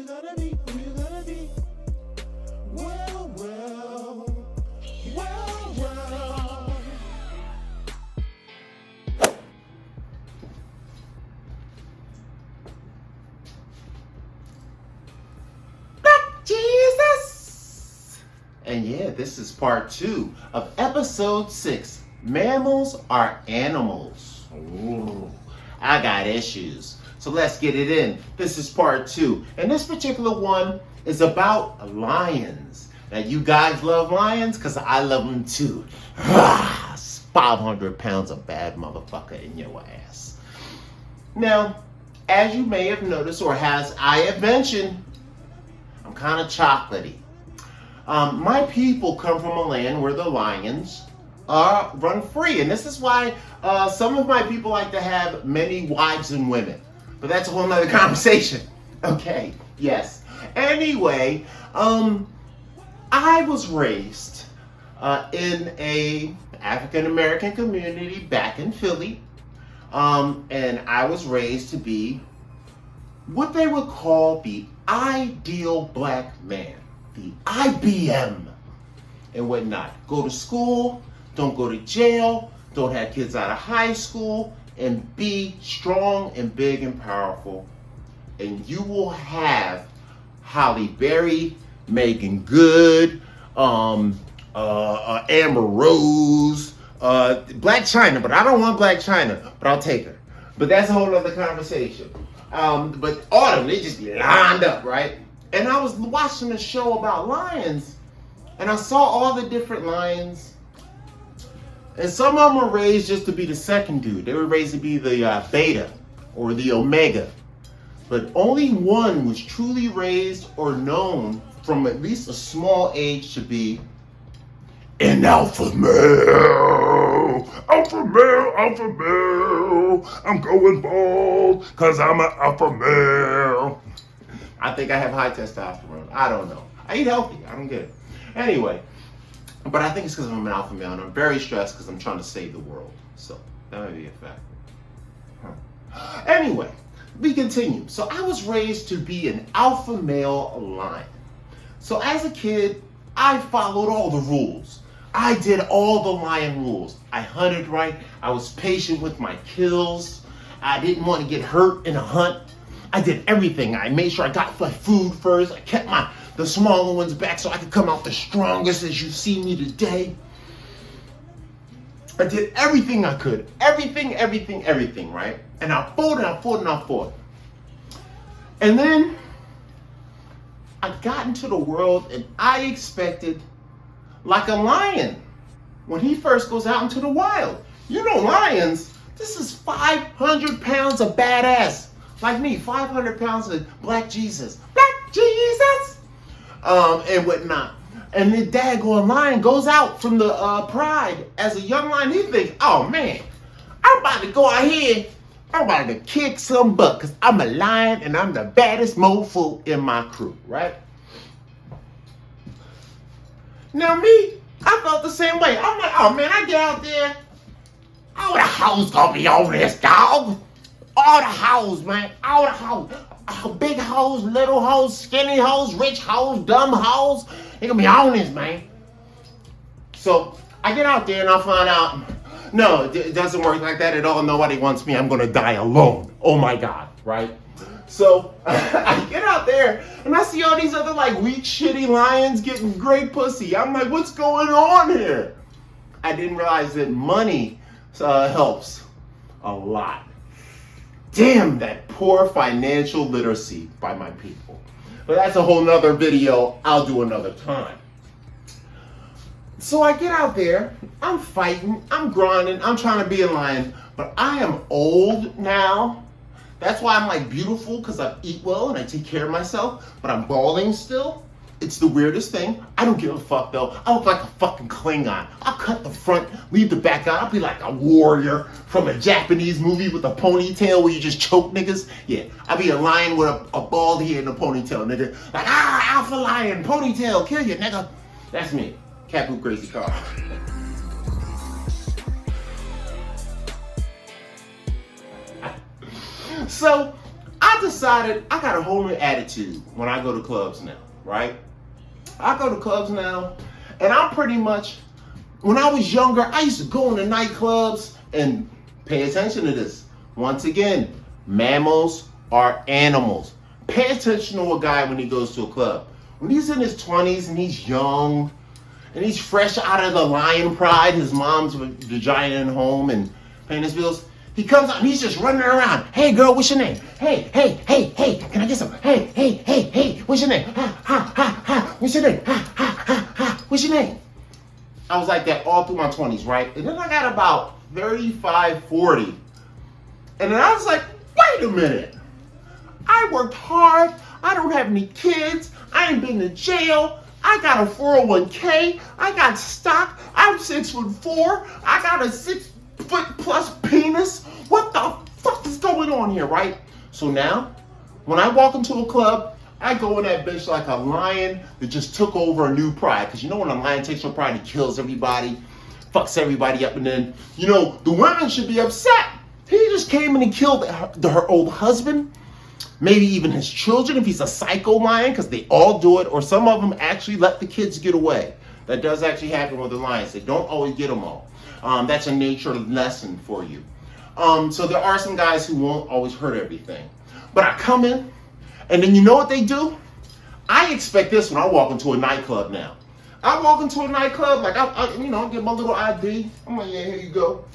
gonna be? Who you gonna be? Well, well, well, well. Jesus! And yeah, this is part 2 of episode 6. Mammals are animals. Ooh, I got issues. So let's get it in. This is part 2. And this particular one is about lions. Now you guys love lions? Because I love them too. 500 pounds of bad motherfucker in your ass. Now, as you may have noticed, or as I have mentioned, I'm kind of chocolatey. My people come from a land where the lions run free. And this is why some of my people like to have many wives and women. But that's a whole nother conversation. Okay, yes. Anyway, I was raised in a African-American community back in Philly. And I was raised to be what they would call the ideal black man. The IBM and whatnot. Go to school, don't go to jail, don't have kids out of high school, and be strong and big and powerful. And you will have Halle Berry, Megan Good, Amber Rose, Black China, but I don't want Black China, but I'll take her. But that's a whole other conversation. But all of them, they just lined up, right? And I was watching a show about lions, and I saw all the different lions. And some of them were raised just to be the second dude. They were raised to be the beta or the omega. But only one was truly raised or known from at least a small age to be an alpha male. Alpha male, alpha male. I'm going bald because I'm an alpha male. I think I have high testosterone. I don't know. I eat healthy. I don't get it. Anyway, but I think it's because I'm an alpha male and I'm very stressed because I'm trying to save the world. So that might be a factor. Anyway, we continue. So I was raised to be an alpha male lion. So as a kid, I followed all the rules. I did all the lion rules. I hunted right. I was patient with my kills. I didn't want to get hurt in a hunt. I did everything. I made sure I got my food first. I kept the smaller ones back so I could come out the strongest as you see me today. I did everything I could. Everything, right? And I fought. And then I got into the world and I expected, like a lion, when he first goes out into the wild. You know lions, this is 500 pounds of badass. Like me, 500 pounds of black Jesus. And whatnot. And the daggone lion goes out from the pride. As a young lion, he thinks, oh man, I'm about to go out here. I'm about to kick some butt because I'm a lion and I'm the baddest mofo in my crew, right? Now me, I felt the same way. I'm like, oh man, I get out there. All the hoes gonna be on this, dog. All the hoes, man. All the hoes. Big hoes, little hoes, skinny hoes, rich hoes, dumb hoes. They gonna be on this, man. So I get out there and I find out, no, it doesn't work like that at all. Nobody wants me. I'm gonna die alone. Oh my God, right? So I get out there and I see all these other like weak, shitty lions getting great pussy. I'm like, what's going on here? I didn't realize that money helps a lot. Damn, that poor financial literacy by my people. But that's a whole nother video I'll do another time. So I get out there, I'm fighting, I'm grinding, I'm trying to be a lion, but I am old now. That's why I'm like beautiful, because I eat well and I take care of myself, but I'm balding still. It's the weirdest thing. I don't give a fuck though. I look like a fucking Klingon. I'll cut the front, leave the back out. I'll be like a warrior from a Japanese movie with a ponytail where you just choke niggas. Yeah, I'll be a lion with a bald head and a ponytail, nigga. Like, alpha lion, ponytail, kill you, nigga. That's me, Capu Crazy Car. So, I I decided I got a whole new attitude when I go to clubs now, right? I go to clubs now, and I'm pretty much, when I was younger, I used to go into nightclubs and pay attention to this. Once again, mammals are animals. Pay attention to a guy when he goes to a club. When he's in his 20s and he's young, and he's fresh out of the lion pride, his mom's the giant at home and paying his bills, he comes out and he's just running around. Hey girl, what's your name? Hey, can I get some? Hey, what's your name? What's your name? What's your name? I was like that all through my 20s, right? And then I got about 35, 40. And then I was like, wait a minute. I worked hard. I don't have any kids. I ain't been to jail. I got a 401k. I got stock. I'm 6'4". I got a 6 foot plus penis. What the fuck is going on here, right? So now, when I walk into a club, I go in that bitch like a lion that just took over a new pride. Because you know when a lion takes over pride, he kills everybody, fucks everybody up, and then, you know, the women should be upset. He just came in and killed her old husband, maybe even his children if he's a psycho lion, because they all do it, or some of them actually let the kids get away. That does actually happen with the lions. They don't always get them all. That's a nature lesson for you. So there are some guys who won't always hurt everything. But I come in, and then you know what they do? I expect this when I walk into a nightclub now. I walk into a nightclub, like, I get my little ID. I'm like, yeah, here you go.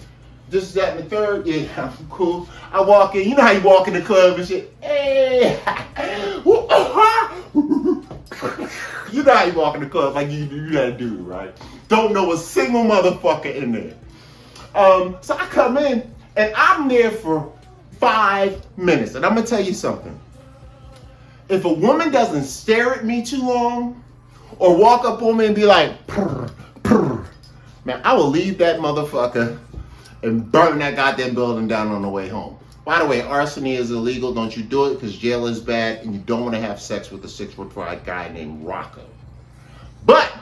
This, that, and the third. Yeah, I'm cool. I walk in. You know how you walk in the club and shit. Hey. You know how you walk in the club like you that dude, right? Don't know a single motherfucker in there. So I come in, and I'm there for 5 minutes. And I'm going to tell you something. If a woman doesn't stare at me too long, or walk up on me and be like, purr, purr, man, I will leave that motherfucker and burn that goddamn building down on the way home. By the way, arson is illegal. Don't you do it, because jail is bad, and you don't want to have sex with a 6'5" guy named Rocco. But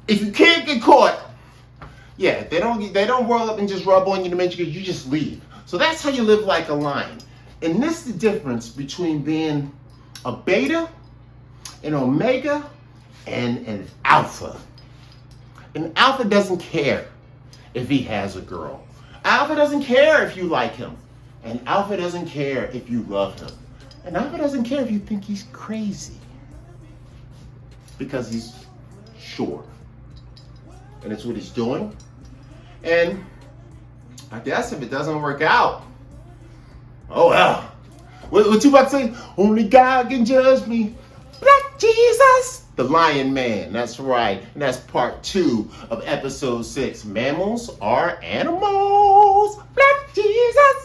if you can't get caught, yeah, they don't roll up and just rub on you to make you just leave. So that's how you live like a lion. And this is the difference between being a beta, an omega, and an alpha. An alpha doesn't care if he has a girl. Alpha doesn't care if you like him. And alpha doesn't care if you love him. And alpha doesn't care if you think he's crazy. Because he's sure. And it's what he's doing. And I guess if it doesn't work out, oh well. What you about to say? Only God can judge me. Black Jesus. The Lion Man. That's right. And that's part 2 of episode 6. Mammals are animals. Black Jesus.